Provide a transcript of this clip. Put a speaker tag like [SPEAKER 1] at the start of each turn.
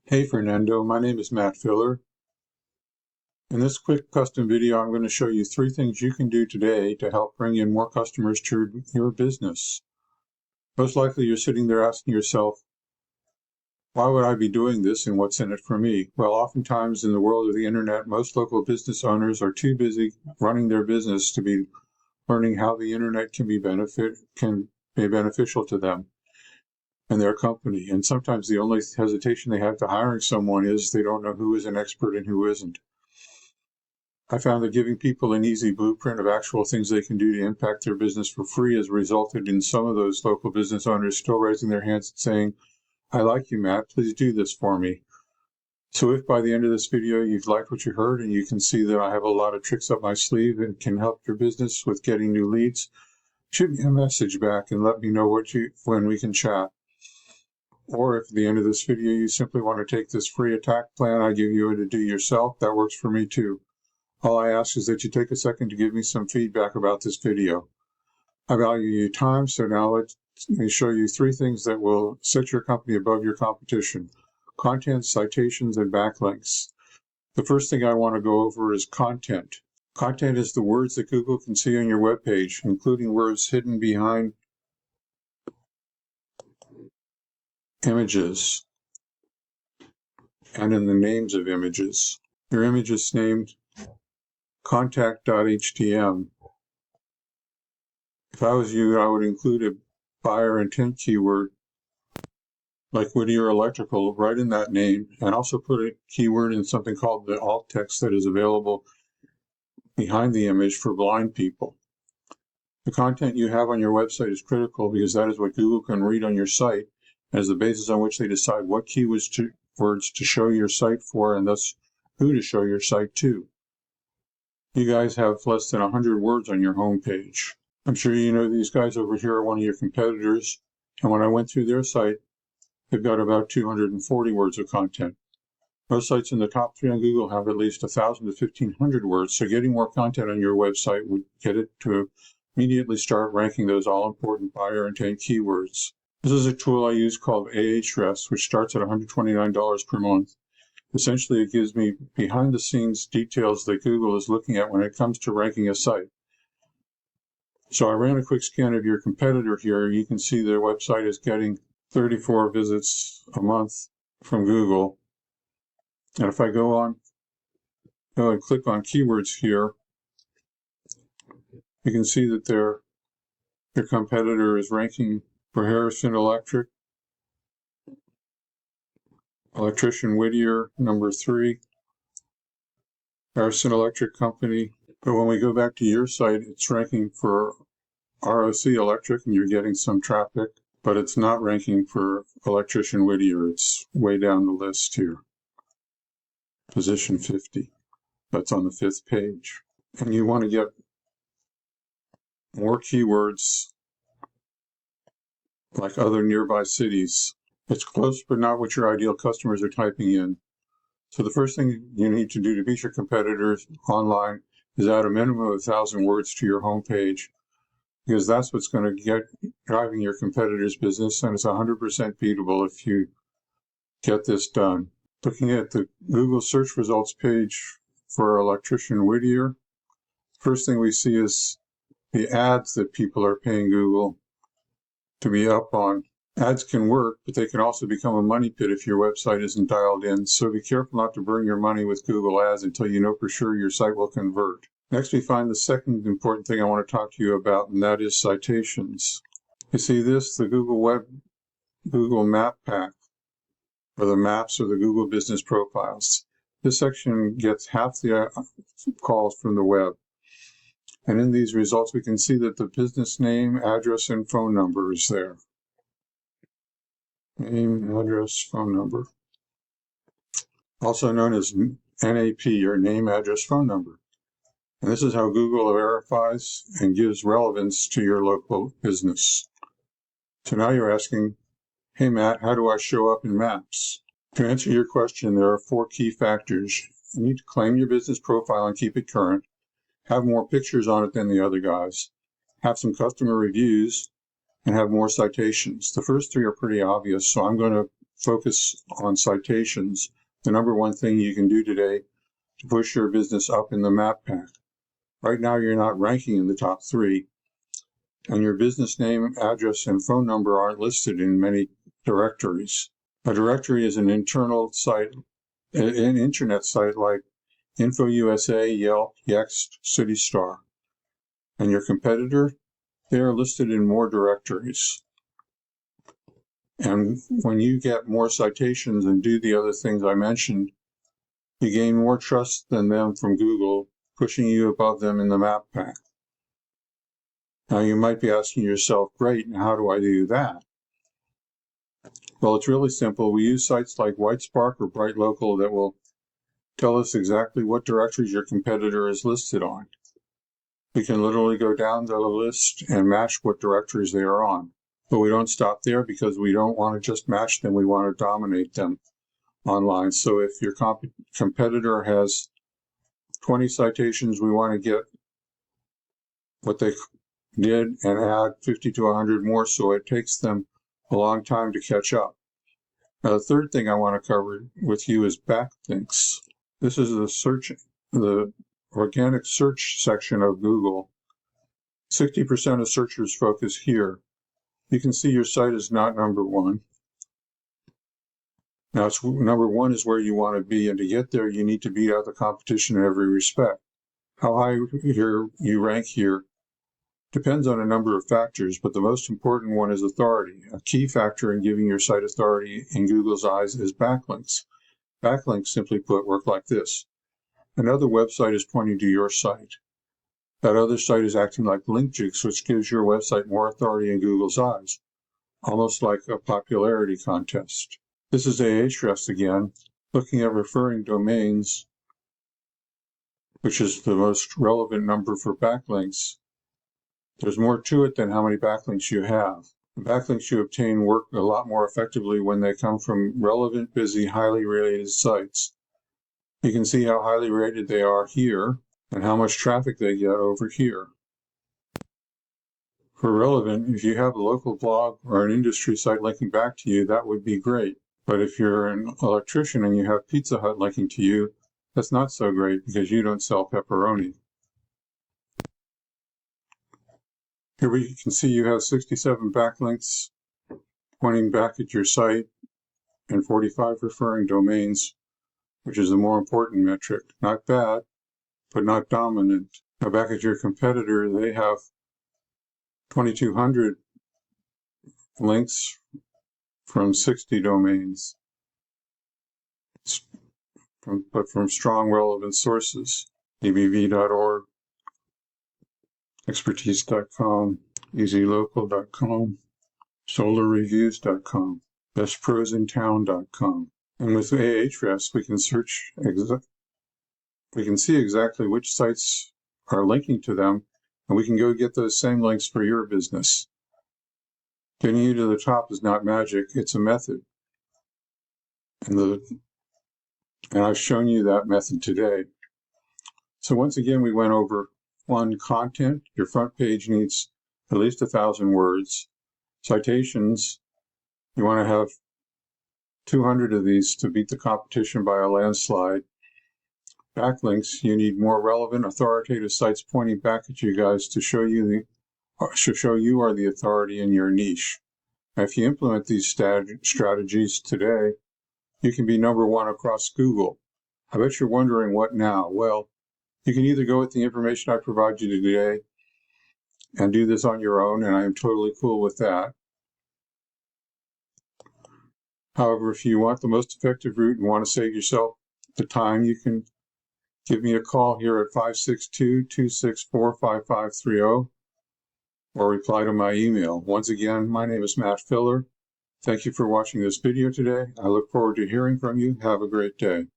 [SPEAKER 1] Hey Fernando, my name is Matt Filler. In this quick custom video, I'm going to show you 3 things you can do today to help bring in more customers to your business. Most likely you're sitting there asking yourself, why would I be doing this and what's in it for me? Well, oftentimes in the world of the internet, most local business owners are too busy running their business to be learning how the internet can be beneficial to them and their company. And sometimes the only hesitation they have to hiring someone is they don't know who is an expert and who isn't. I found that giving people an easy blueprint of actual things they can do to impact their business for free has resulted in some of those local business owners still raising their hands and saying, I like you, Matt, please do this for me. So if by the end of this video you've liked what you heard and you can see that I have a lot of tricks up my sleeve and can help your business with getting new leads, shoot me a message back and let me know when we can chat. Or if at the end of this video you simply want to take this free attack plan I give you to do yourself, that works for me too. All I ask is that you take a second to give me some feedback about this video. I value your time, so now let me show you 3 things that will set your company above your competition: content, citations, and backlinks. The first thing I want to go over is content. Content is the words that Google can see on your web page, including words hidden behind images and in the names of images. Your image is named contact.htm. If I was you, I would include a buyer intent keyword like Whittier Electrical right in that name, and also put a keyword in something called the alt text that is available behind the image for blind people. The content you have on your website is critical because that is what Google can read on your site as the basis on which they decide what keywords to show your site for, and thus who to show your site to. You guys have less than 100 words on your home page. I'm sure you know these guys over here are one of your competitors, and when I went through their site, they've got about 240 words of content. Most sites in the top 3 on Google have at least 1,000 to 1,500 words, so getting more content on your website would get it to immediately start ranking those all-important buyer intent keywords. This is a tool I use called Ahrefs, which starts at $129 per month. Essentially, it gives me behind-the-scenes details that Google is looking at when it comes to ranking a site. So I ran a quick scan of your competitor here. You can see their website is getting 34 visits a month from Google. And if I go and click on keywords here, you can see that their competitor is ranking for Harrison Electric, Electrician Whittier, number 3, Harrison Electric Company. But when we go back to your site, it's ranking for ROC Electric, and you're getting some traffic, but it's not ranking for Electrician Whittier. It's way down the list here. Position 50. That's on the 5th page. And you want to get more keywords like other nearby cities. It's close, but not what your ideal customers are typing in. So the first thing you need to do to beat your competitors online is add a minimum of 1,000 words to your homepage, because that's what's going to get driving your competitor's business, and it's 100% beatable if you get this done. Looking at the Google search results page for Electrician Whittier, first thing we see is the ads that people are paying Google to be up on. Ads can work, but they can also become a money pit if your website isn't dialed in, so be careful not to burn your money with Google Ads until you know for sure your site will convert. Next, we find the second important thing I want to talk to you about, and that is citations. You see this, the Google Map Pack, or the maps or the Google Business Profiles. This section gets half the calls from the web. And in these results, we can see that the business name, address, and phone number is there. Name, address, phone number. Also known as NAP, or name, address, phone number. And this is how Google verifies and gives relevance to your local business. So now you're asking, hey Matt, how do I show up in Maps? To answer your question, there are 4 key factors. You need to claim your business profile and keep it current. Have more pictures on it than the other guys. Have some customer reviews, and have more citations. The first 3 are pretty obvious, so I'm going to focus on citations, the number one thing you can do today to push your business up in the map pack. Right now, you're not ranking in the top 3, and your business name, address, and phone number aren't listed in many directories. A directory is an internal site, an internet site like InfoUSA, Yelp, Yext, CityStar. And your competitor, they are listed in more directories. And when you get more citations and do the other things I mentioned, you gain more trust than them from Google, pushing you above them in the map pack. Now you might be asking yourself, great, and how do I do that? Well, it's really simple. We use sites like WhiteSpark or BrightLocal that will tell us exactly what directories your competitor is listed on. We can literally go down the list and match what directories they are on. But we don't stop there because we don't want to just match them, we want to dominate them online. So if your competitor has 20 citations, we want to get what they did and add 50 to 100 more, so it takes them a long time to catch up. Now, the third thing I want to cover with you is backlinks. This is the organic search section of Google. 60% of searchers focus here. You can see your site is not number 1. Now, number 1 is where you want to be, and to get there, you need to beat out the competition in every respect. How high you rank here depends on a number of factors, but the most important one is authority. A key factor in giving your site authority in Google's eyes is backlinks. Backlinks, simply put, work like this. Another website is pointing to your site. That other site is acting like link juice, which gives your website more authority in Google's eyes, almost like a popularity contest. This is Ahrefs again, looking at referring domains, which is the most relevant number for backlinks. There's more to it than how many backlinks you have. The backlinks you obtain work a lot more effectively when they come from relevant, busy, highly rated sites. You can see how highly rated they are here and how much traffic they get over here. For relevant, if you have a local blog or an industry site linking back to you, that would be great. But if you're an electrician and you have Pizza Hut linking to you, that's not so great because you don't sell pepperoni. Here we can see you have 67 backlinks pointing back at your site and 45 referring domains, which is the more important metric. Not bad, but not dominant. Now back at your competitor, they have 2,200 links from 60 domains, but from strong relevant sources. abv.org, expertise.com, easylocal.com, solarreviews.com, bestprosintown.com. And with Ahrefs, we can see exactly which sites are linking to them, and we can go get those same links for your business. Getting you to the top is not magic, it's a method. And I've shown you that method today. So once again, we went over 1, content. Your front page needs at least 1,000 words. Citations, you want to have 200 of these to beat the competition by a landslide. Backlinks, you need more relevant, authoritative sites pointing back at you guys to show you are the authority in your niche. Now, if you implement these strategies today, you can be number 1 across Google. I bet you're wondering, what now? Well, you can either go with the information I provide you today and do this on your own, and I am totally cool with that. However, if you want the most effective route and want to save yourself the time, you can give me a call here at 562-264-5530 or reply to my email. Once again, my name is Matt Filler. Thank you for watching this video today. I look forward to hearing from you. Have a great day.